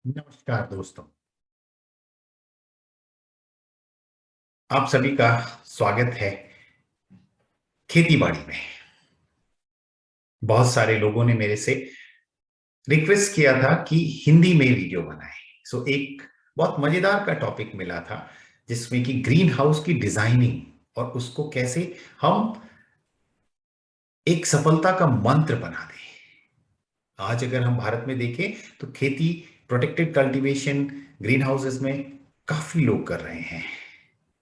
नमस्कार दोस्तों। आप सभी का स्वागत है खेती बाड़ी में। बहुत सारे लोगों ने मेरे से रिक्वेस्ट किया था कि हिंदी में वीडियो बनाएं। एक बहुत मजेदार का टॉपिक मिला था जिसमें कि ग्रीन हाउस की डिजाइनिंग और उसको कैसे हम एक सफलता का मंत्र बना दें। आज अगर हम भारत में देखें तो खेती, प्रोटेक्टेड कल्टीवेशन, ग्रीन हाउसेस में काफी लोग कर रहे हैं।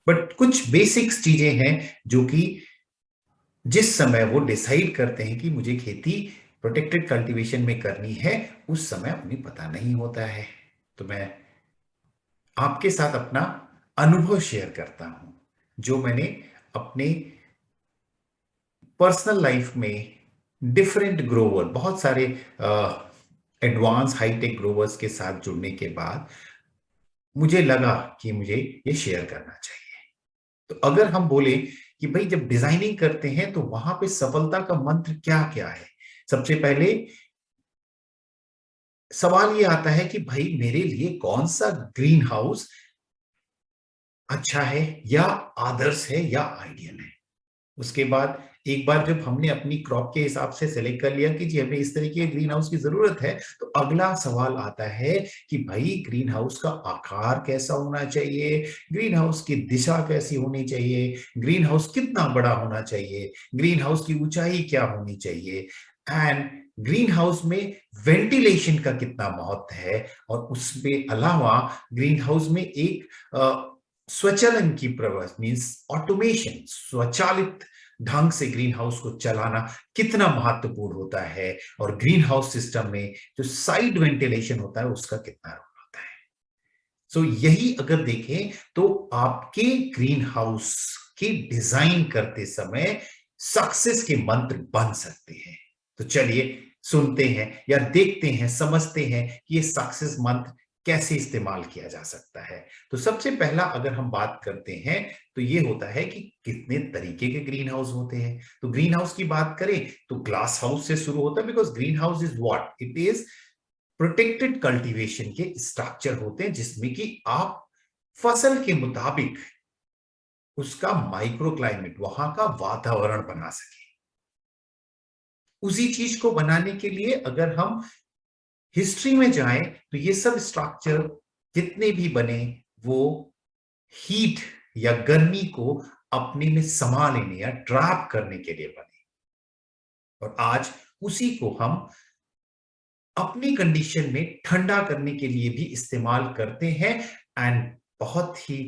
बट कुछ बेसिक्स चीजें हैं जो कि जिस समय वो डिसाइड करते हैं कि मुझे खेती प्रोटेक्टेड कल्टीवेशन में करनी है, उस समय उन्हें पता नहीं होता है। तो मैं आपके साथ अपना अनुभव शेयर करता हूं जो मैंने अपने पर्सनल लाइफ में डिफरेंट ग्रोवर, बहुत सारे एडवांस हाईटेक ग्रोवर्स के साथ जुड़ने के बाद मुझे लगा कि मुझे ये शेयर करना चाहिए। तो अगर हम बोले कि भाई जब डिजाइनिंग करते हैं तो वहां पे सफलता का मंत्र क्या क्या है, सबसे पहले सवाल ये आता है कि भाई मेरे लिए कौन सा ग्रीन हाउस अच्छा है या आदर्श है या आइडियल है। उसके बाद एक बार जब हमने अपनी क्रॉप के हिसाब से सेलेक्ट कर लिया कि जी हमें इस तरीके के ग्रीन हाउस की जरूरत है, तो अगला सवाल आता है कि भाई ग्रीन हाउस का आकार कैसा होना चाहिए, ग्रीन हाउस की दिशा कैसी होनी चाहिए, ग्रीन हाउस कितना बड़ा होना चाहिए, ग्रीन हाउस की ऊंचाई क्या होनी चाहिए, एंड ग्रीन हाउस में वेंटिलेशन का कितना महत्व है। और उसमें अलावा ग्रीन हाउस में एक स्वचालन की प्रवृत्ति, मीन्स ऑटोमेशन, स्वचालित ढंग से ग्रीन हाउस को चलाना कितना महत्वपूर्ण होता है, और ग्रीन हाउस सिस्टम में जो साइड वेंटिलेशन होता है उसका कितना रोल होता है। यही अगर देखें तो आपके ग्रीन हाउस की डिजाइन करते समय सक्सेस के मंत्र बन सकते हैं। तो चलिए सुनते हैं या देखते हैं, समझते हैं कि ये सक्सेस मंत्र कैसे इस्तेमाल किया जा सकता है। तो सबसे पहला अगर हम बात करते हैं तो ये होता है कि कितने तरीके के ग्रीन हाउस होते हैं। तो ग्रीन हाउस की बात करें तो ग्लास हाउस से शुरू होता है, because green house is what it is, protected cultivation के स्ट्रक्चर होते हैं जिसमें कि आप फसल के मुताबिक उसका माइक्रो क्लाइमेट, वहां का वातावरण बना सके। उसी चीज को बनाने के लिए अगर हम हिस्ट्री में जाएं तो ये सब स्ट्रक्चर जितने भी बने वो हीट या गर्मी को अपने में समा लेने या ट्रैप करने के लिए बने। और आज उसी को हम अपनी कंडीशन में ठंडा करने के लिए भी इस्तेमाल करते हैं। एंड बहुत ही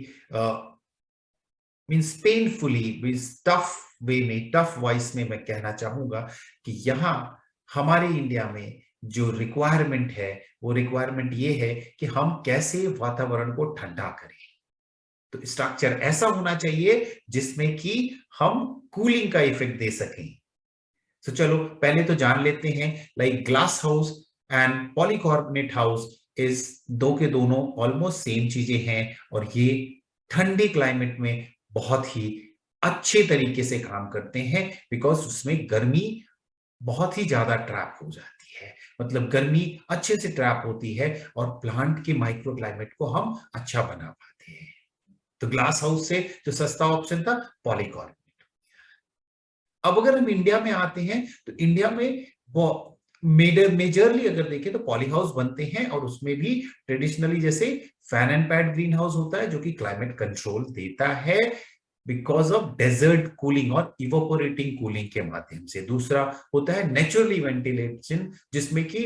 मीन्स पेनफुली, मीन्स टफ वे में, टफ वॉइस में मैं कहना चाहूंगा कि यहाँ हमारे इंडिया में जो रिक्वायरमेंट है वो रिक्वायरमेंट ये है कि हम कैसे वातावरण को ठंडा करें। तो स्ट्रक्चर ऐसा होना चाहिए जिसमें कि हम कूलिंग का इफेक्ट दे सकें। तो चलो पहले तो जान लेते हैं, like glass house and polycarbonate house is, दो के दोनों ऑलमोस्ट सेम चीजें हैं, और ये ठंडे क्लाइमेट में बहुत ही अच्छे तरीके से काम करते हैं, बिकॉज उसमें गर्मी बहुत ही ज्यादा ट्रैप हो जाती है, मतलब गर्मी अच्छे से ट्रैप होती है और प्लांट के माइक्रो क्लाइमेट को हम अच्छा बना पाते हैं। तो ग्लास हाउस से जो सस्ता ऑप्शन था पॉलीकार्बोनेट। अब अगर हम इंडिया में आते हैं तो इंडिया में मेजरली अगर देखें तो पॉली हाउस बनते हैं, और उसमें भी ट्रेडिशनली जैसे fan and pad green house होता है जो कि क्लाइमेट कंट्रोल देता है बिकॉज ऑफ डेजर्ट कूलिंग और इवोपोरेटिंग कूलिंग के माध्यम से। दूसरा होता है नेचुरली वेंटिलेशन, जिसमें कि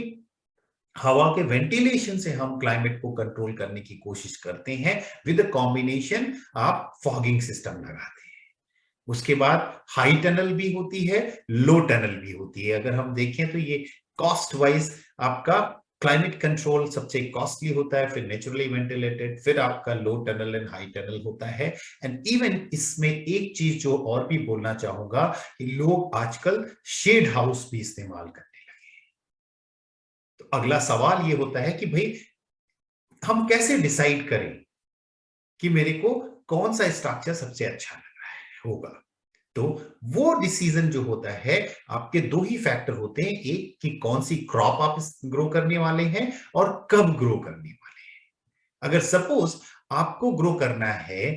हवा के वेंटिलेशन से हम क्लाइमेट को कंट्रोल करने की कोशिश करते हैं विद कॉम्बिनेशन आप फॉगिंग सिस्टम लगाते हैं। उसके बाद हाई टनल भी होती है, लो टनल भी होती है। अगर हम देखें तो ये कॉस्ट वाइज आपका क्लाइमेट कंट्रोल सबसे कॉस्टली होता है, फिर नेचुरली वेंटिलेटेड, फिर आपका low tunnel and high tunnel होता है। एंड इवन इसमें एक चीज जो और भी बोलना चाहूंगा कि लोग आजकल शेड हाउस भी इस्तेमाल करने लगे हैं। तो अगला सवाल ये होता है कि भाई हम कैसे डिसाइड करें कि मेरे को कौन सा स्ट्रक्चर सबसे अच्छा लग रहा है होगा। तो वो डिसीजन जो होता है, आपके दो ही फैक्टर होते हैं, एक कि कौन सी क्रॉप आप ग्रो करने वाले हैं और कब ग्रो करने वाले हैं। अगर सपोज आपको ग्रो करना है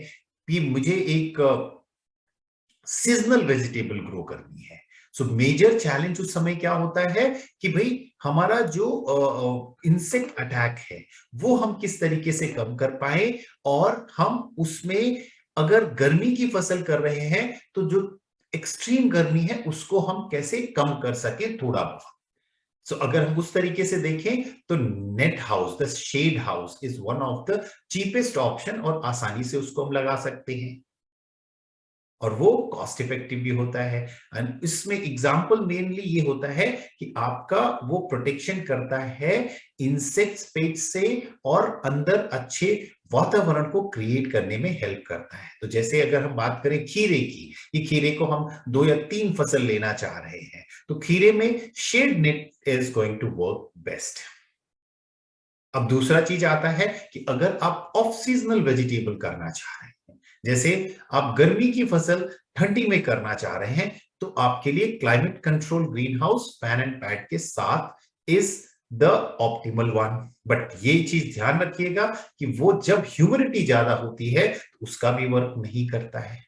कि मुझे एक सीजनल वेजिटेबल ग्रो करनी है, सो मेजर चैलेंज उस समय क्या होता है कि भाई हमारा जो इंसेक्ट अटैक है वो हम किस तरीके से कम कर पाए, और हम उसमें अगर गर्मी की फसल कर रहे हैं तो जो एक्सट्रीम गर्मी है उसको हम कैसे कम कर सके थोड़ा बहुत। सो अगर हम उस तरीके से देखें तो net house, the shade house is one of the cheapest option, और आसानी से उसको हम लगा सकते हैं और वो कॉस्ट इफेक्टिव भी होता है। एंड इसमें एग्जांपल मेनली ये होता है कि आपका वो प्रोटेक्शन करता है इंसेक्ट्स पेट से, और अंदर अच्छे वातावरण को क्रिएट करने में हेल्प करता है। तो जैसे अगर हम बात करें खीरे की, ये खीरे को हम 2 या 3 फसल लेना चाह रहे हैं, तो खीरे में shade net is going to work best. अब दूसरा चीज आता है कि अगर आप ऑफ सीजनल वेजिटेबल करना चाह रहे हैं, जैसे आप गर्मी की फसल ठंडी में करना चाह रहे हैं, तो आपके लिए climate control green house fan and pad के साथ is the optimal one. But ये चीज ध्यान रखिएगा कि वो जब ह्यूमिडिटी ज्यादा होती है तो उसका भी वर्क नहीं करता है।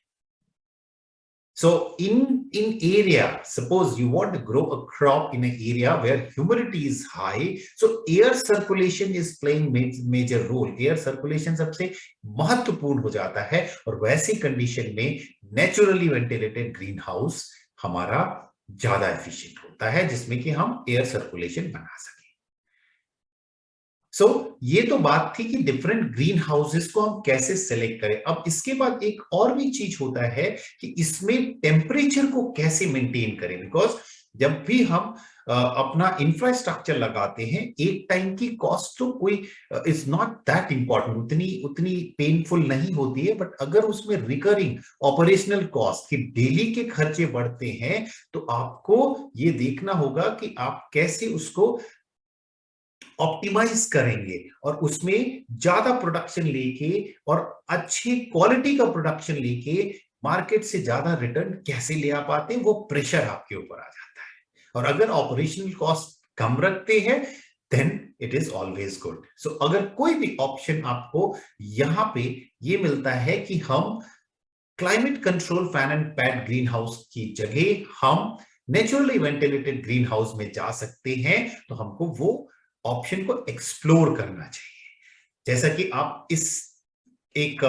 So in area, suppose you want to grow a crop in an area where humidity is high, so air circulation is playing major role. Air circulation सबसे महत्वपूर्ण हो जाता है, और वैसी कंडीशन में नेचुरली वेंटिलेटेड ग्रीन हाउस हमारा ज्यादा एफिशिएंट होता है, जिसमें कि हम एयर सर्कुलेशन बना सकें। ये तो बात थी कि डिफरेंट ग्रीन हाउसेस को हम कैसे सेलेक्ट करें। अब इसके बाद एक और भी चीज होता है कि इसमें टेम्परेचर को कैसे मेंटेन करें, बिकॉज जब भी हम अपना इंफ्रास्ट्रक्चर लगाते हैं, एक टाइम की कॉस्ट तो कोई इज नॉट दैट इंपॉर्टेंट, उतनी उतनी पेनफुल नहीं होती है, बट अगर उसमें रिकरिंग ऑपरेशनल कॉस्ट की डेली के खर्चे बढ़ते हैं, तो आपको ये देखना होगा कि आप कैसे उसको ऑप्टिमाइज करेंगे और उसमें ज्यादा प्रोडक्शन लेके और अच्छी क्वालिटी का प्रोडक्शन लेके मार्केट से ज्यादा रिटर्न कैसे ले आ पाते हैं, वो प्रेशर आपके ऊपर आ जाता है। और अगर ऑपरेशनल कॉस्ट कम रखते हैं then it is always good. So अगर कोई भी ऑप्शन आपको यहां पे ये मिलता है कि हम climate control fan and pad green house की जगह हम नेचुरली वेंटिलेटेड ग्रीन हाउस में जा सकते हैं, तो हमको वो ऑप्शन को एक्सप्लोर करना चाहिए। जैसा कि आप इस एक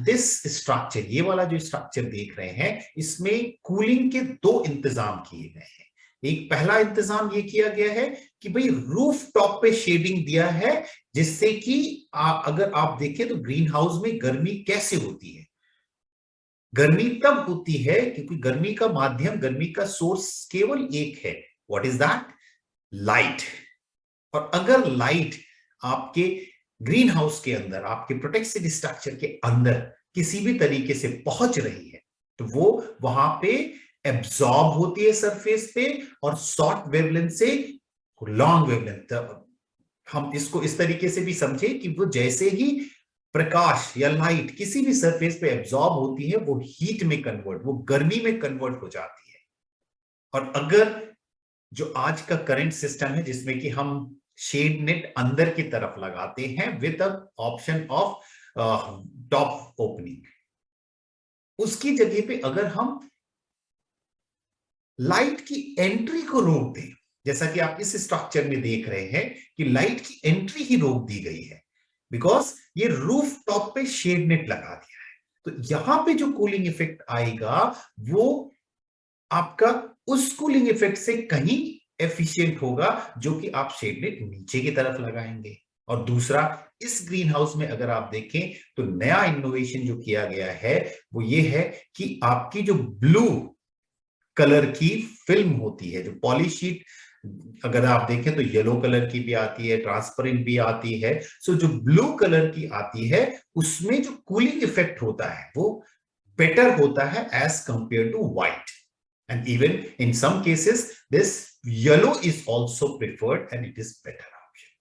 दिस स्ट्रक्चर, ये वाला जो स्ट्रक्चर देख रहे हैं, इसमें कूलिंग के 2 इंतजाम किए गए हैं। एक पहला इंतजाम ये किया गया है कि भाई रूफ टॉप पे शेडिंग दिया है, जिससे कि अगर आप देखें तो ग्रीन हाउस में गर्मी कैसे होती है। गर्मी तब होती है क्योंकि गर्मी का माध्यम, गर्मी का सोर्स केवल एक है। What is that? लाइट। और अगर लाइट आपके ग्रीन हाउस के अंदर, आपके प्रोटेक्टेड स्ट्रक्चर के अंदर किसी भी तरीके से पहुंच रही है, तो वो वहां पे एब्सॉर्ब होती है सरफेस पे, और शॉर्ट वेवलेंथ से लॉन्ग वेवलेंथ, हम इसको इस तरीके से भी समझे कि वो जैसे ही प्रकाश या लाइट किसी भी सरफेस पे एब्सॉर्ब होती है, वो हीट में कन्वर्ट, वो गर्मी में कन्वर्ट हो जाती है। और अगर जो आज का करंट सिस्टम है जिसमें कि हम शेड नेट अंदर की तरफ लगाते हैं with option of top opening, उसकी जगह पे अगर हम लाइट की एंट्री को रोक दें, जैसा कि आप इस स्ट्रक्चर में देख रहे हैं कि लाइट की एंट्री ही रोक दी गई है, बिकॉज ये रूफ टॉप पे शेड नेट लगा दिया है। तो यहां पे जो कूलिंग इफेक्ट आएगा वो आपका उस कूलिंग इफेक्ट से कहीं एफिशिएंट होगा जो कि आप शेड नेट नीचे की तरफ लगाएंगे। और दूसरा, इस ग्रीन हाउस में अगर आप देखें तो नया इनोवेशन जो किया गया है वो ये है कि आपकी जो ब्लू कलर की फिल्म होती है, जो पॉलीशीट, अगर आप देखें तो येलो कलर की भी आती है, ट्रांसपेरेंट भी आती है। सो जो ब्लू कलर की आती है उसमें जो कूलिंग इफेक्ट होता है वो बेटर होता है as compared to white. And even in some cases, this yellow is also preferred and it is better option.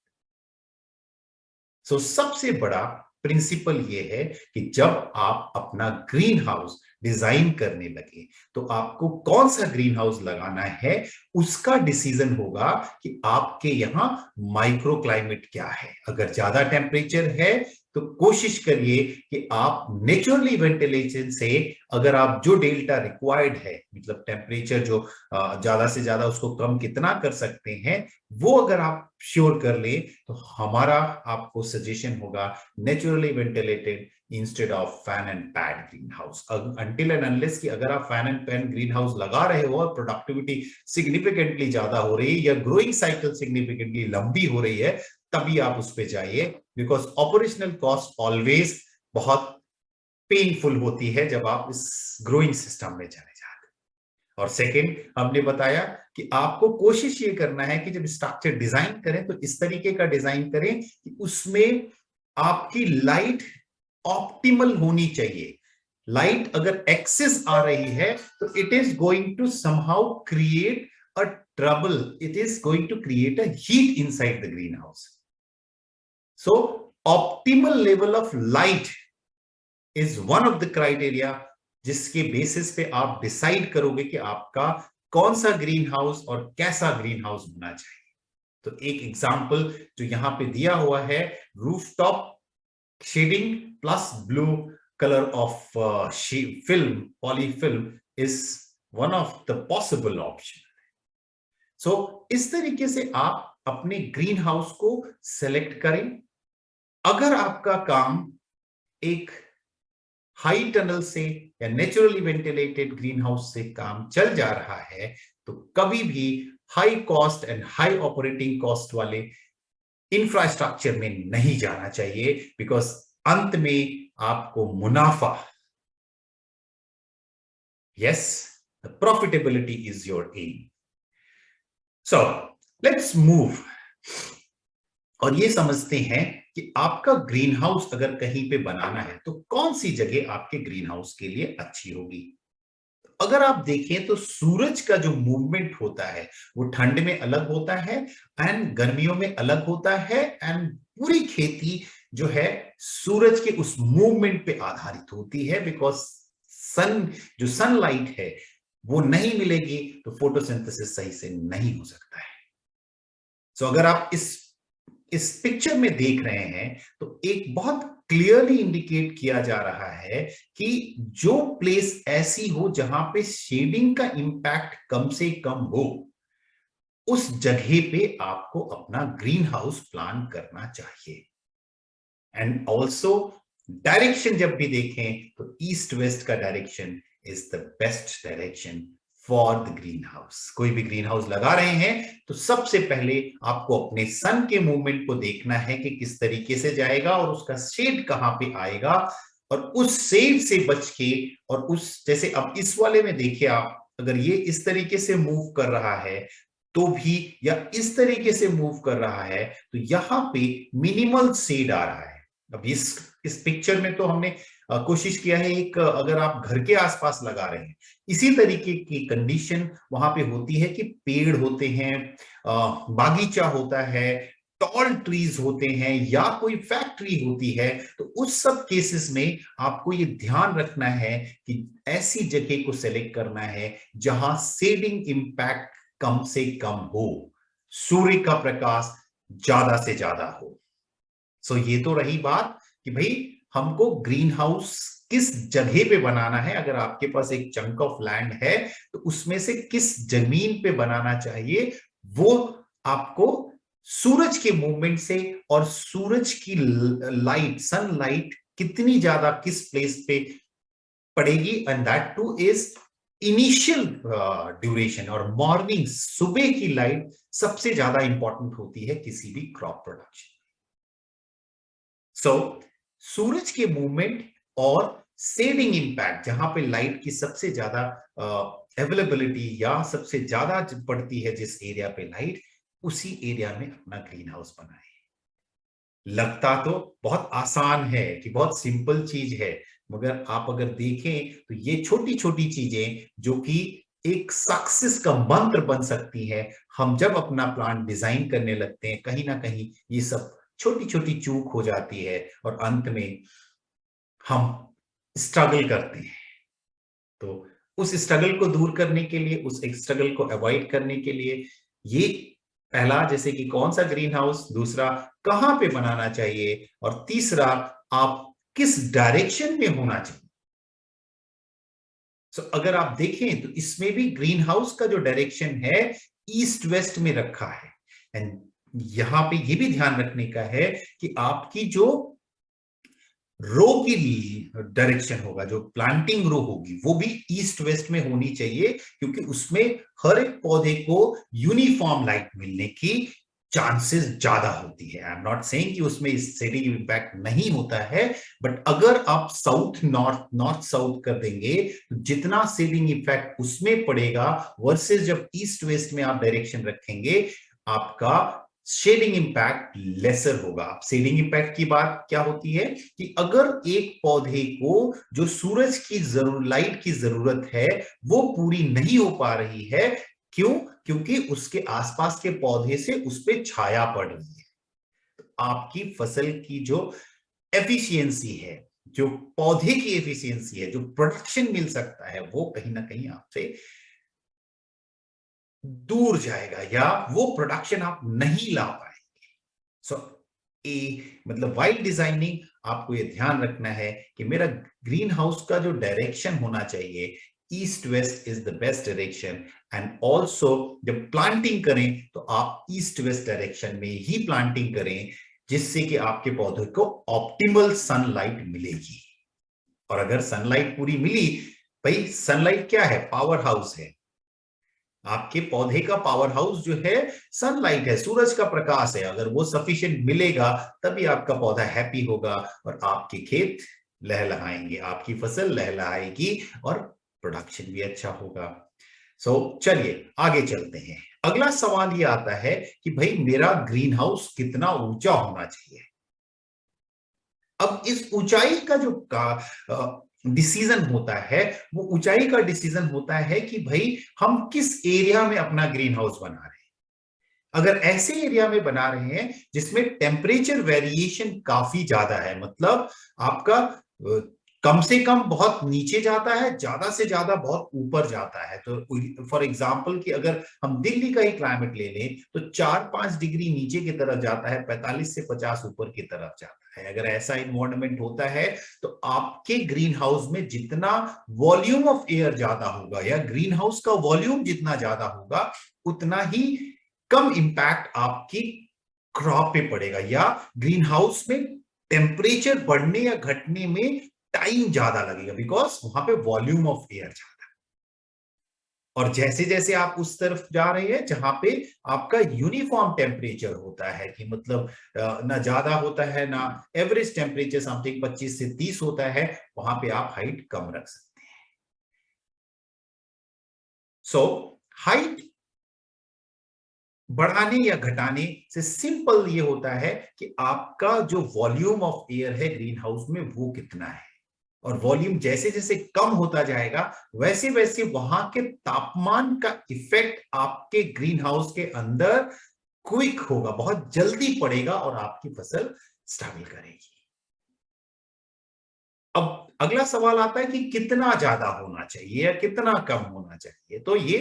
So सबसे बड़ा प्रिंसिपल ये है कि जब आप अपना ग्रीन हाउस डिजाइन करने लगे तो आपको कौन सा ग्रीन हाउस लगाना है उसका डिसीजन होगा कि आपके यहाँ माइक्रो क्लाइमेट क्या है। अगर ज्यादा टेम्परेचर है तो कोशिश करिए कि आप नेचुरली वेंटिलेशन से, अगर आप जो डेल्टा रिक्वायर्ड है, मतलब टेम्परेचर जो ज्यादा से ज्यादा उसको कम कितना कर सकते हैं, वो अगर आप श्योर कर ले तो हमारा आपको सजेशन होगा naturally ventilated instead of fan and pad green house. Until and unless कि अगर आप fan and pad green house लगा रहे हो और प्रोडक्टिविटी सिग्निफिकेंटली ज्यादा हो रही है या ग्रोइंग साइकिल सिग्निफिकेंटली लंबी हो रही है, तभी आप उस पे जाइए, बिकॉज ऑपरेशनल कॉस्ट ऑलवेज बहुत पेनफुल होती है जब आप इस ग्रोइंग सिस्टम में चले जाते हैं। और सेकंड, हमने बताया कि आपको कोशिश ये करना है कि जब स्ट्रक्चर डिजाइन करें तो इस तरीके का डिजाइन करें कि उसमें आपकी लाइट ऑप्टिमल होनी चाहिए। लाइट अगर एक्सेस आ रही है तो it is going to somehow create a trouble, it is going to create a heat inside the green house. So optimal level of light is one of the criteria जिसके basis पे आप decide करोगे कि आपका कौन सा green house और कैसा ग्रीन हाउस होना चाहिए। तो एक एग्जांपल जो यहां पे दिया हुआ है, rooftop shading plus blue colour of film, polyfilm is one of the possible option. So इस तरीके से आप अपने ग्रीन हाउस को सेलेक्ट करें। अगर आपका काम एक हाई टनल से या नेचुरली वेंटिलेटेड ग्रीन हाउस से काम चल जा रहा है तो कभी भी high cost and high operating cost वाले इंफ्रास्ट्रक्चर में नहीं जाना चाहिए, बिकॉज अंत में आपको मुनाफा, yes, the profitability is your aim. So let's move और ये समझते हैं कि आपका ग्रीन हाउस अगर कहीं पे बनाना है तो कौन सी जगह आपके ग्रीन हाउस के लिए अच्छी होगी। अगर आप देखें तो सूरज का जो मूवमेंट होता है वो ठंड में अलग होता है एंड गर्मियों में अलग होता है, एंड पूरी खेती जो है सूरज के उस मूवमेंट पे आधारित होती है, बिकॉज जो सनलाइट है वो नहीं मिलेगी तो फोटोसिंथेसिस सही से नहीं हो सकता है। सो अगर आप इस पिक्चर में देख रहे हैं तो एक बहुत क्लियरली इंडिकेट किया जा रहा है कि जो प्लेस ऐसी हो जहां पे शेडिंग का इंपैक्ट कम से कम हो, उस जगह पे आपको अपना ग्रीन हाउस प्लान करना चाहिए। एंड ऑल्सो डायरेक्शन जब भी देखें तो ईस्ट वेस्ट का direction is the best direction for the green house. कोई भी ग्रीन हाउस लगा रहे हैं तो सबसे पहले आपको अपने सन के मूवमेंट को देखना है कि किस तरीके से जाएगा और उसका शेड कहां पे आएगा, और उस शेड से बच के, और उस जैसे अब इस वाले में देखिए आप, अगर ये इस तरीके से मूव कर रहा है तो भी, या इस तरीके से मूव कर रहा है तो यहां पे मिनिमल शेड आ रहा है। अब इस पिक्चर में तो हमने कोशिश किया है, एक अगर आप घर के आसपास लगा रहे हैं, इसी तरीके की कंडीशन वहां पे होती है कि पेड़ होते हैं, बागीचा होता है, टॉल ट्रीज होते हैं, या कोई फैक्ट्री होती है, तो उस सब केसेस में आपको ये ध्यान रखना है कि ऐसी जगह को सेलेक्ट करना है जहां शेडिंग इंपैक्ट कम से कम हो, सूर्य का प्रकाश ज्यादा से ज्यादा हो। सो ये तो रही बात कि भाई हमको ग्रीन हाउस किस जगह पे बनाना है। अगर आपके पास एक चंक ऑफ लैंड है तो उसमें से किस जमीन पे बनाना चाहिए, वो आपको सूरज के मूवमेंट से और सूरज की लाइट, सनलाइट कितनी ज्यादा किस प्लेस पे पड़ेगी, and that two is initial duration, और मॉर्निंग सुबह की लाइट सबसे ज्यादा इंपॉर्टेंट होती है किसी भी क्रॉप प्रोडक्शन। सो सूरज के मूवमेंट और शेडिंग इंपैक्ट, जहां पे लाइट की सबसे ज्यादा अवेलेबिलिटी या सबसे ज्यादा पड़ती है जिस एरिया पे लाइट, उसी एरिया में अपना ग्रीन हाउस बनाए। लगता तो बहुत आसान है कि बहुत सिंपल चीज है, मगर आप अगर देखें तो ये छोटी छोटी चीजें जो कि एक सक्सेस का मंत्र बन सकती है, हम जब अपना प्लान डिजाइन करने लगते हैं कहीं ना कहीं ये सब छोटी छोटी चूक हो जाती है और अंत में हम स्ट्रगल करते हैं। तो उस स्ट्रगल को दूर करने के लिए, उस एक स्ट्रगल को अवॉइड करने के लिए, ये पहला जैसे कि कौन सा ग्रीन हाउस, दूसरा कहां पे बनाना चाहिए, और तीसरा आप किस डायरेक्शन में होना चाहिए। अगर आप देखें तो इसमें भी ग्रीन हाउस का जो डायरेक्शन है ईस्ट वेस्ट में रखा है। एंड यहां पे ये भी ध्यान रखने का है कि आपकी जो रो की डायरेक्शन होगा, जो प्लांटिंग रो होगी, वो भी ईस्ट वेस्ट में होनी चाहिए, क्योंकि उसमें हर एक पौधे को यूनिफॉर्म लाइट मिलने की चांसेस ज्यादा होती है। आई एम नॉट सेइंग कि उसमें शेडिंग इम्पैक्ट नहीं होता है, बट अगर आप साउथ नॉर्थ, नॉर्थ साउथ कर देंगे तो जितना शेडिंग इफेक्ट उसमें पड़ेगा वर्सेस जब ईस्ट वेस्ट में आप डायरेक्शन रखेंगे, आपका शेडिंग इम्पैक्ट लेसर होगा। शेडिंग इम्पैक्ट की बात क्या होती है कि अगर एक पौधे को जो सूरज की लाइट की जरूरत है वो पूरी नहीं हो पा रही है, क्यों? क्योंकि उसके आसपास के पौधे से उस पर छाया पड़ रही है, तो आपकी फसल की जो एफिशिएंसी है, जो पौधे की एफिशिएंसी है, जो प्रोडक्शन मिल सकता है, वो कहीं ना कहीं आपसे दूर जाएगा, या वो प्रोडक्शन आप नहीं ला पाएंगे। सो मतलब वाइल्ड डिजाइनिंग, आपको ये ध्यान रखना है कि मेरा ग्रीन हाउस का जो डायरेक्शन होना चाहिए, east west is the best direction. And also जब प्लांटिंग करें तो आप ईस्ट वेस्ट डायरेक्शन में ही प्लांटिंग करें, जिससे कि आपके पौधे को ऑप्टिमल सनलाइट मिलेगी। और अगर सनलाइट पूरी मिली, भाई सनलाइट क्या है? पावर हाउस है। आपके पौधे का पावर हाउस जो है सनलाइट है, सूरज का प्रकाश है। अगर वो सफिशिएंट मिलेगा तभी आपका पौधा हैप्पी होगा और आपके खेत लहलहाएंगे, आपकी फसल लहलहाएगी और प्रोडक्शन भी अच्छा होगा। चलिए आगे चलते हैं। अगला सवाल ये आता है कि भाई मेरा ग्रीन हाउस कितना ऊंचा होना चाहिए। अब इस ऊंचाई का जो डिसीजन होता है, वो ऊंचाई का डिसीजन होता है कि भाई हम किस एरिया में अपना ग्रीन हाउस बना रहे हैं। अगर ऐसे एरिया में बना रहे हैं जिसमें टेम्परेचर वेरिएशन काफी ज्यादा है, मतलब आपका कम से कम बहुत नीचे जाता है, ज्यादा से ज्यादा बहुत ऊपर जाता है। तो फॉर एग्जांपल कि अगर हम दिल्ली का ही क्लाइमेट ले लें तो 4-5 डिग्री नीचे की तरफ जाता है, 45 से 50 ऊपर की तरफ जाता है। अगर ऐसा इन्वायरमेंट होता है तो आपके ग्रीन हाउस में जितना वॉल्यूम ऑफ एयर ज्यादा होगा, या ग्रीन हाउस का वॉल्यूम जितना ज्यादा होगा, उतना ही कम इंपैक्ट आपकी क्रॉप पे पड़ेगा, या ग्रीन हाउस में टेम्परेचर बढ़ने या घटने में टाइम ज्यादा लगेगा, बिकॉज वहां पे वॉल्यूम ऑफ एयर ज्यादा। और जैसे जैसे आप उस तरफ जा रहे हैं जहां पे आपका यूनिफॉर्म टेम्परेचर होता है, कि मतलब ना ज्यादा होता है ना एवरेज टेम्परेचर समथिंग 25 से 30 होता है, वहां पे आप हाइट कम रख सकते हैं। हाइट बढ़ाने या घटाने से सिंपल ये होता है कि आपका जो वॉल्यूम ऑफ एयर है ग्रीन हाउस में वो कितना है, और वॉल्यूम जैसे जैसे कम होता जाएगा वैसे वैसे वहां के तापमान का इफेक्ट आपके ग्रीन हाउस के अंदर क्विक होगा, बहुत जल्दी पड़ेगा और आपकी फसल स्ट्रगल करेगी। अब अगला सवाल आता है कि कितना ज्यादा होना चाहिए या कितना कम होना चाहिए। तो ये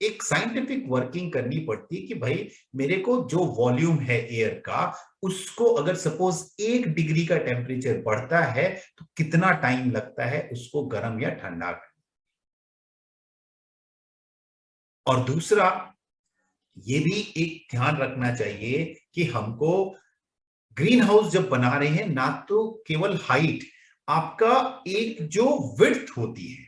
एक साइंटिफिक वर्किंग करनी पड़ती है कि भाई मेरे को जो वॉल्यूम है एयर का, उसको अगर सपोज 1 डिग्री का टेम्परेचर बढ़ता है तो कितना टाइम लगता है उसको गर्म या ठंडा करने। और दूसरा ये भी एक ध्यान रखना चाहिए कि हमको ग्रीन हाउस जब बना रहे हैं, ना तो केवल हाइट, आपका एक जो विड्थ होती है,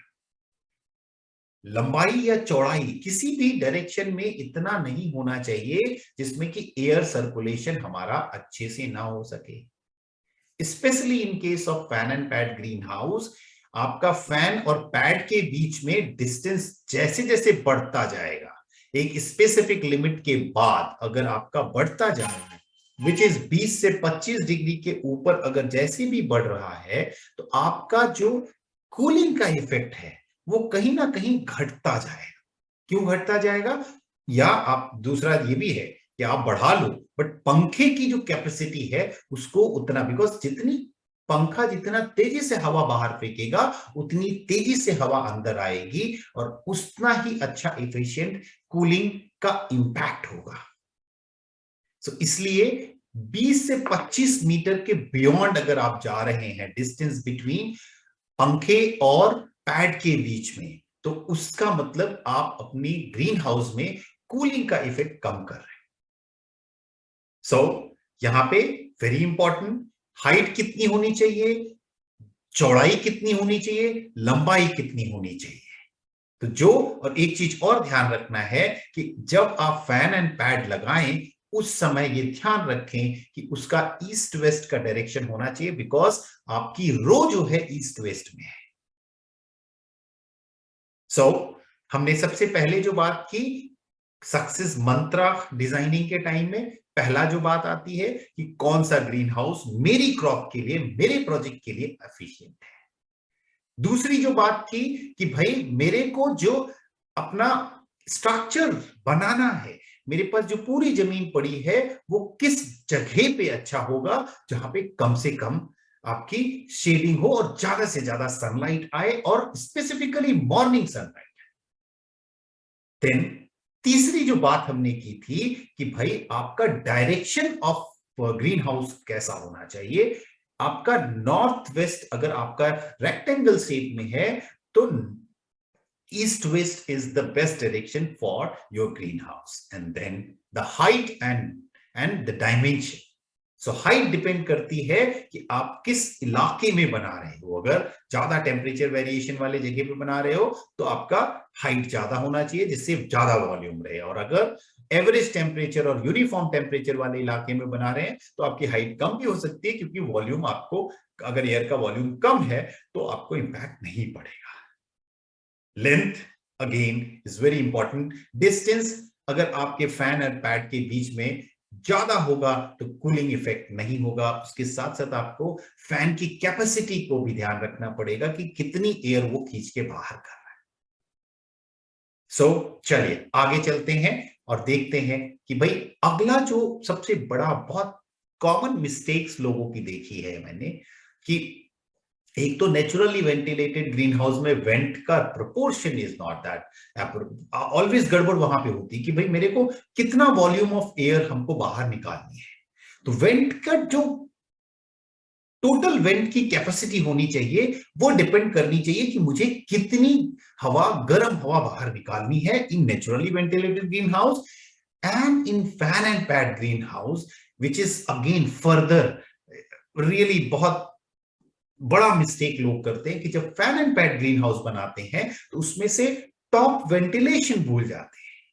लंबाई या चौड़ाई, किसी भी डायरेक्शन में इतना नहीं होना चाहिए जिसमें कि एयर सर्कुलेशन हमारा अच्छे से ना हो सके। Specially in case of fan and pad green house, आपका फैन और पैड के बीच में डिस्टेंस जैसे जैसे बढ़ता जाएगा, एक स्पेसिफिक लिमिट के बाद अगर आपका बढ़ता जा रहा है, विच इज 20 से 25 डिग्री के ऊपर अगर जैसे भी बढ़ रहा है, तो आपका जो कूलिंग का इफेक्ट है वो कहीं ना कहीं घटता जाएगा। क्यों घटता जाएगा? या आप दूसरा ये भी है कि आप बढ़ा लो, बट पंखे की जो कैपेसिटी है उसको उतना, बिकॉज जितनी पंखा जितना तेजी से हवा बाहर फेंकेगा उतनी तेजी से हवा अंदर आएगी और उतना ही अच्छा एफिशिएंट कूलिंग का इंपैक्ट होगा। इसलिए 20 से 25 मीटर के बियॉन्ड अगर आप जा रहे हैं डिस्टेंस बिटवीन पंखे और पैड के बीच में, तो उसका मतलब आप अपनी ग्रीन हाउस में कूलिंग का इफेक्ट कम कर रहे हैं। यहां पे वेरी इंपॉर्टेंट, हाइट कितनी होनी चाहिए, चौड़ाई कितनी होनी चाहिए, लंबाई कितनी होनी चाहिए। तो जो और एक चीज और ध्यान रखना है कि जब आप फैन एंड पैड लगाएं उस समय ये ध्यान रखें कि उसका ईस्ट वेस्ट का डायरेक्शन होना चाहिए, बिकॉज आपकी रो जो है ईस्ट वेस्ट में है। हमने सबसे पहले जो बात की सक्सेस मंत्रा डिजाइनिंग के टाइम में, पहला जो बात आती है कि कौन सा ग्रीन हाउस मेरी क्रॉप के लिए, मेरे प्रोजेक्ट के लिए एफिशिएंट है। दूसरी जो बात थी कि भाई मेरे को जो अपना स्ट्रक्चर बनाना है, मेरे पास जो पूरी जमीन पड़ी है वो किस जगह पे अच्छा होगा जहां पे कम से कम आपकी शेडिंग हो और ज्यादा से ज्यादा सनलाइट आए और स्पेसिफिकली मॉर्निंग सनलाइट। देन तीसरी जो बात हमने की थी कि भाई आपका डायरेक्शन ऑफ ग्रीन हाउस कैसा होना चाहिए। आपका नॉर्थ वेस्ट अगर आपका रेक्टेंगल शेप में है तो east west is the best direction for your greenhouse, and then the height and the dimension. Height depend करती है कि आप किस इलाके में बना रहे हो। अगर ज्यादा टेम्परेचर वेरिएशन वाले जगह पे बना रहे हो तो आपका हाइट ज्यादा होना चाहिए जिससे ज्यादा वॉल्यूम रहे, और अगर एवरेज टेम्परेचर और यूनिफॉर्म टेम्परेचर वाले इलाके में बना रहे हैं तो आपकी हाइट कम भी हो सकती है, क्योंकि वॉल्यूम आपको, अगर एयर का वॉल्यूम कम है तो आपको इंपैक्ट नहीं पड़ेगा। Length again is very important. Distance अगर आपके फैन और पैड के बीच में ज्यादा होगा तो कूलिंग इफेक्ट नहीं होगा। उसके साथ साथ आपको फैन की कैपेसिटी को भी ध्यान रखना पड़ेगा कि कितनी एयर वो खींच के बाहर कर रहा है। चलिए आगे चलते हैं और देखते हैं कि भाई अगला जो सबसे बड़ा बहुत कॉमन मिस्टेक्स लोगों की देखी है मैंने, कि एक तो नेचुरली वेंटिलेटेड ग्रीन हाउस में वेंट का proportion is not that, always गड़बड़ वहां पे होती है कि भाई मेरे को कितना वॉल्यूम ऑफ एयर हमको बाहर निकालनी है। तो वेंट का जो टोटल वेंट की कैपेसिटी होनी चाहिए वो डिपेंड करनी चाहिए कि मुझे कितनी हवा, गर्म हवा बाहर निकालनी है in naturally ventilated green house and in fan and pad green house, which is again further really बहुत बड़ा मिस्टेक लोग करते हैं कि जब fan and pad green house बनाते हैं तो उसमें से टॉप वेंटिलेशन भूल जाते हैं।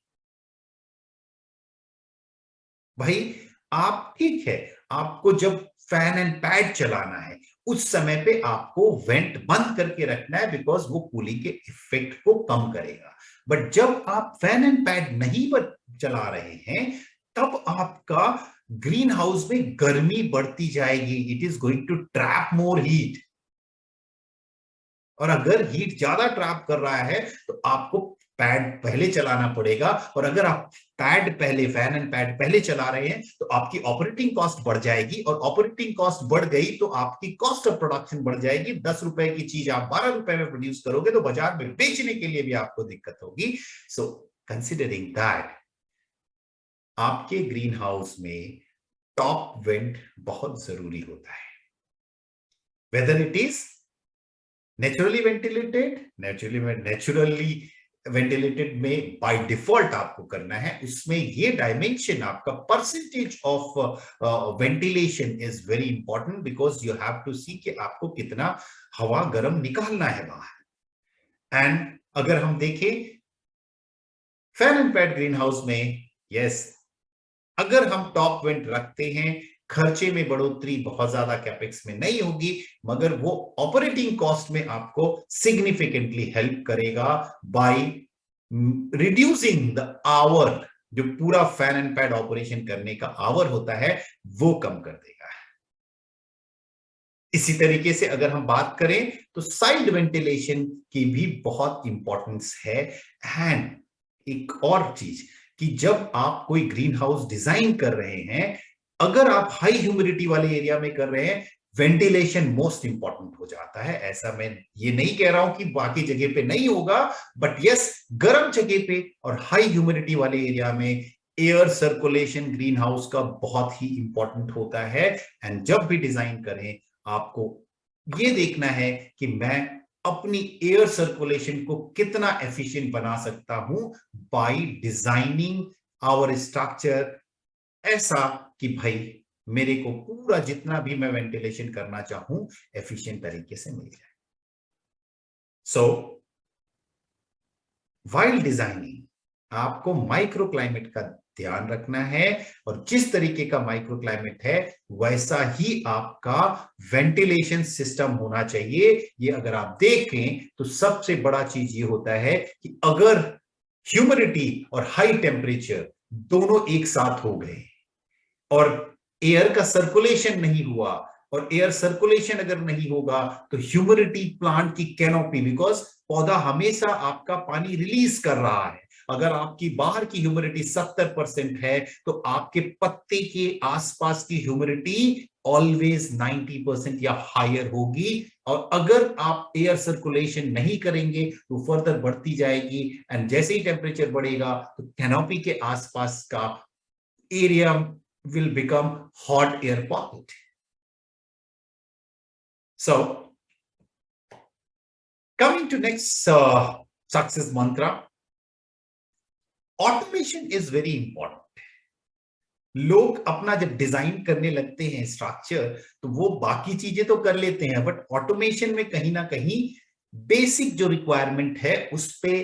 भाई आप ठीक है, आपको जब फैन एंड पैड चलाना है उस समय पे आपको वेंट बंद करके रखना है, बिकॉज वो कूलिंग के इफेक्ट को कम करेगा। बट जब आप फैन एंड पैड नहीं चला रहे हैं तब आपका ग्रीन हाउस में गर्मी बढ़ती जाएगी, it is going to trap more heat. और अगर हीट ज्यादा ट्रैप कर रहा है तो आपको पैड पहले चलाना पड़ेगा, और अगर आप पैड पहले, फैन एंड पैड पहले चला रहे हैं तो आपकी ऑपरेटिंग कॉस्ट बढ़ जाएगी, और ऑपरेटिंग कॉस्ट बढ़ गई तो आपकी कॉस्ट ऑफ प्रोडक्शन बढ़ जाएगी। 10 रुपए की चीज आप 12 रुपए में प्रोड्यूस करोगे तो बाजार में बेचने के लिए भी आपको दिक्कत होगी। सो कंसिडरिंग दैट, आपके ग्रीन हाउस में टॉप वेंट बहुत जरूरी होता है, whether it is naturally ventilated में बाय डिफॉल्ट आपको करना है। उसमें ये डायमेंशन, आपका percentage of ventilation is very important, because you have to see कि आपको कितना हवा गर्म निकालना है बाहर। एंड अगर हम देखें fan and pad green house में, यस, अगर हम टॉप वेंट रखते हैं, खर्चे में बढ़ोतरी बहुत ज्यादा कैपेक्स में नहीं होगी, मगर वो ऑपरेटिंग कॉस्ट में आपको सिग्निफिकेंटली हेल्प करेगा बाय रिड्यूसिंग द आवर। जो पूरा फैन एंड पैड ऑपरेशन करने का आवर होता है वो कम कर देगा। इसी तरीके से अगर हम बात करें तो साइड वेंटिलेशन की भी बहुत इंपॉर्टेंस है। एंड एक और चीज कि जब आप कोई ग्रीन हाउस डिजाइन कर रहे हैं, अगर आप हाई ह्यूमिडिटी वाले एरिया में कर रहे हैं, वेंटिलेशन मोस्ट इंपॉर्टेंट हो जाता है। ऐसा मैं ये नहीं कह रहा हूं कि बाकी जगह पे नहीं होगा, बट यस, गर्म जगह पे और हाई ह्यूमिडिटी वाले एरिया में एयर सर्कुलेशन ग्रीन हाउस का बहुत ही इंपॉर्टेंट होता है। एंड जब भी डिजाइन करें, आपको ये देखना है कि मैं अपनी एयर सर्कुलेशन को कितना एफिशिएंट बना सकता हूं बाय डिजाइनिंग आवर स्ट्रक्चर ऐसा कि भाई मेरे को पूरा जितना भी मैं वेंटिलेशन करना चाहूं एफिशिएंट तरीके से मिल जाए। सो व्हाइल डिजाइनिंग आपको माइक्रो क्लाइमेट का ध्यान रखना है, और जिस तरीके का माइक्रो क्लाइमेट है वैसा ही आपका वेंटिलेशन सिस्टम होना चाहिए। ये अगर आप देखें तो सबसे बड़ा चीज ये होता है कि अगर ह्यूमिडिटी और हाई टेम्परेचर दोनों एक साथ हो गए और एयर का सर्कुलेशन नहीं हुआ, और एयर सर्कुलेशन अगर नहीं होगा तो ह्यूमिडिटी प्लांट की कैनोपी, बिकॉज पौधा हमेशा आपका पानी रिलीज कर रहा है। अगर आपकी बाहर की ह्यूमिडिटी 70% है तो आपके पत्ते के आसपास की ह्यूमिडिटी ऑलवेज 90% या हायर होगी, और अगर आप एयर सर्कुलेशन नहीं करेंगे तो फर्दर बढ़ती जाएगी। एंड जैसे ही टेम्परेचर बढ़ेगा तो कैनोपी के आसपास का area will become hot air pocket. So, coming to next success mantra, automation is very important. लोग अपना जब डिजाइन करने लगते हैं स्ट्रक्चर, तो वो बाकी चीजें तो कर लेते हैं, बट ऑटोमेशन में कहीं ना कहीं बेसिक जो रिक्वायरमेंट है उस पे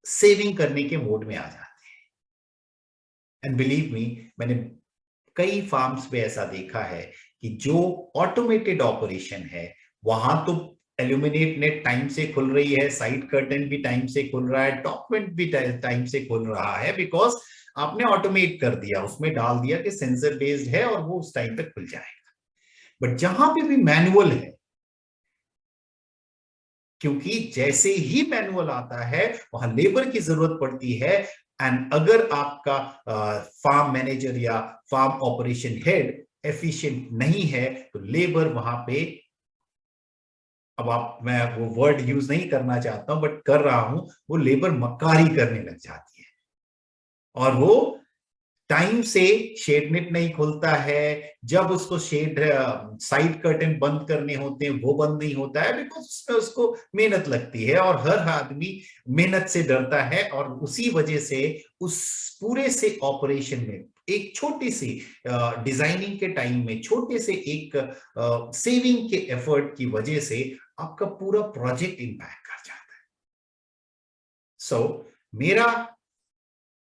सेविंग करने के मोड में आ जाते हैं। एंड बिलीव मी, मैंने कई फार्म्स पे ऐसा देखा है कि जो ऑटोमेटेड ऑपरेशन है वहां तो एल्यूमिनेट नेट टाइम से खुल रही है, साइड कर्टन भी टाइम से खुल रहा है, टॉप वेंट भी टाइम से खुल रहा है, बिकॉज आपने ऑटोमेट कर दिया, उसमें डाल दिया कि सेंसर बेस्ड है और वो उस टाइम पे खुल जाएगा। बट जहां पे भी मैनुअल है, क्योंकि जैसे ही मैनुअल आता है वहां लेबर की जरूरत पड़ती है, एंड अगर आपका फार्म मैनेजर या फार्म ऑपरेशन हेड एफिशिएंट नहीं है तो लेबर वहां पे, अब आप, मैं वो वर्ड यूज नहीं करना चाहता हूं बट कर रहा हूं, वो लेबर मक्कारी करने लग जाती है, और वो टाइम से शेड नेट नहीं खुलता है। जब उसको शेड साइड कर्टन बंद करने होते हैं वो बंद नहीं होता है, बिकॉज उसमें उसको मेहनत लगती है और हर आदमी मेहनत से डरता है, और उसी वजह से उस पूरे से ऑपरेशन में एक छोटी सी डिजाइनिंग के टाइम में छोटे से एक सेविंग के एफर्ट की वजह से आपका पूरा प्रोजेक्ट इंपैक्ट कर जाता है। सो मेरा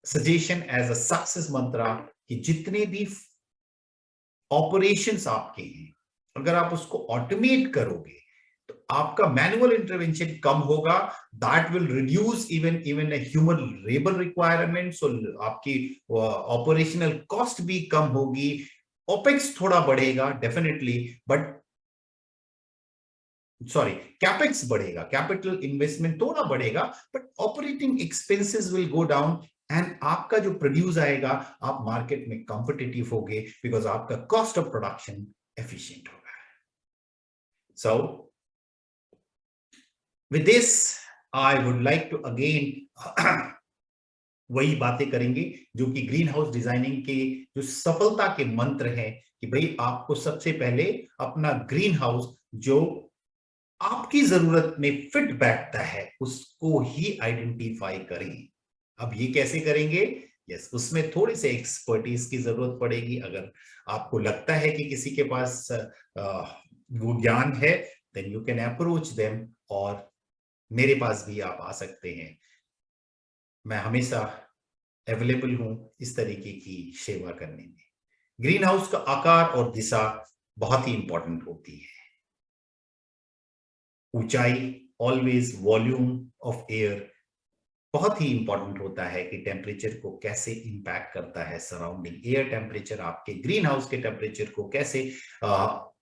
सजेशन एज अ सक्सेस मंत्रा कि जितने भी ऑपरेशंस आपके हैं, अगर आप उसको ऑटोमेट करोगे तो आपका मैनुअल इंटरवेंशन कम होगा, that will reduce even human labour requirement, so आपकी ऑपरेशनल कॉस्ट भी कम होगी, ओपेक्स थोड़ा बढ़ेगा डेफिनेटली, बट सॉरी, कैपेक्स बढ़ेगा, कैपिटल इन्वेस्टमेंट थोड़ा बढ़ेगा, but operating expenses will go down, and आपका जो प्रोड्यूस आएगा आप मार्केट में कॉम्पिटिटिव होगे, बिकॉज आपका कॉस्ट ऑफ प्रोडक्शन एफिशिएंट होगा। So with this I would like to again वही बातें करेंगे जो कि ग्रीन हाउस डिजाइनिंग के जो सफलता के मंत्र हैं, कि भाई आपको सबसे पहले अपना ग्रीन हाउस जो आपकी जरूरत में फिट बैठता है उसको ही आइडेंटिफाई करें। अब ये कैसे करेंगे? यस, उसमें थोड़ी सी एक्सपर्टीज की जरूरत पड़ेगी। अगर आपको लगता है कि किसी के पास वो ज्ञान है, then you can approach them, और मेरे पास भी आप आ सकते हैं। मैं हमेशा अवेलेबल हूं इस तरीके की सेवा करने में। ग्रीन हाउस का आकार और दिशा बहुत ही इंपॉर्टेंट होती है। ऊंचाई, ऑलवेज, वॉल्यूम ऑफ एयर बहुत ही इंपॉर्टेंट होता है कि टेम्परेचर को कैसे इंपैक्ट करता है सराउंडिंग एयर टेम्परेचर, आपके ग्रीन हाउस के टेम्परेचर को कैसे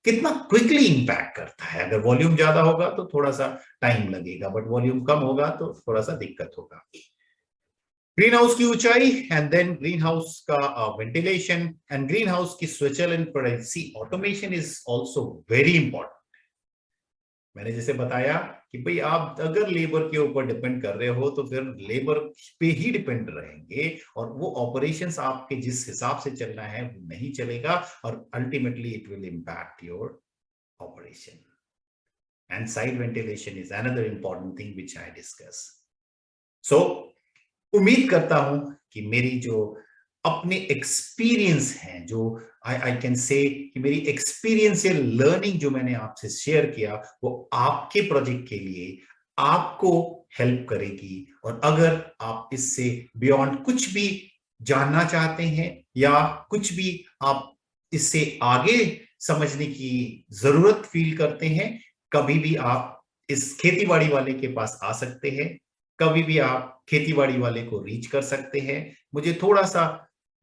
कितना क्विकली इंपैक्ट करता है। अगर वॉल्यूम ज्यादा होगा तो थोड़ा सा टाइम लगेगा, बट वॉल्यूम कम होगा तो थोड़ा सा दिक्कत होगा। ग्रीन हाउस की ऊंचाई एंड देन ग्रीन हाउस का वेंटिलेशन एंड ग्रीन हाउस की Switzerland privacy automation is also very important. मैंने जैसे बताया कि भाई आप अगर लेबर के ऊपर डिपेंड कर रहे हो तो फिर लेबर पे ही डिपेंड रहेंगे और वो ऑपरेशंस आपके जिस हिसाब से चलना है वो नहीं चलेगा और ultimately it will impact your operation. And side ventilation is another important thing which I discuss. So उम्मीद करता हूं कि मेरी जो अपने एक्सपीरियंस हैं, जो आई कैन से कि मेरी एक्सपीरियंशियल लर्निंग जो मैंने आपसे शेयर किया वो आपके प्रोजेक्ट के लिए आपको हेल्प करेगी। और अगर आप इससे बियॉन्ड कुछ भी जानना चाहते हैं या कुछ भी आप इससे आगे समझने की जरूरत फील करते हैं, कभी भी आप इस खेतीबाड़ी वाले के पास आ सकते हैं, कभी भी आप खेतीबाड़ी वाले को रीच कर सकते हैं। मुझे थोड़ा सा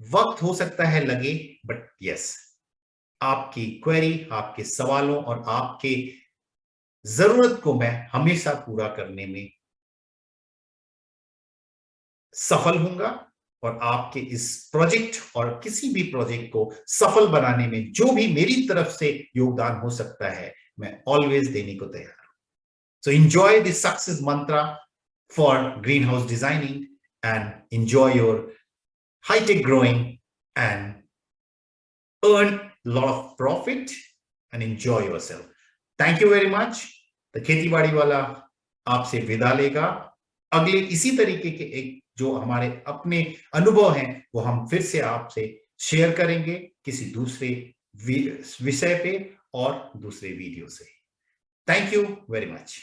वक्त हो सकता है लगे, बट यस, आपकी क्वेरी, आपके सवालों और आपके जरूरत को मैं हमेशा पूरा करने में सफल होऊंगा। और आपके इस प्रोजेक्ट और किसी भी प्रोजेक्ट को सफल बनाने में जो भी मेरी तरफ से योगदान हो सकता है, मैं ऑलवेज देने को तैयार हूं। So enjoy this success Mantra for green house designing and enjoy your high-tech growing and earn a lot of profit and enjoy yourself. Thank you very much. The खेतीबाड़ी वाला आपसे विदा लेगा। अगले इसी तरीके के एक जो हमारे अपने अनुभव हैं वो हम फिर से आपसे शेयर करेंगे किसी दूसरे विषय पे और दूसरे वीडियो से। Thank you very much.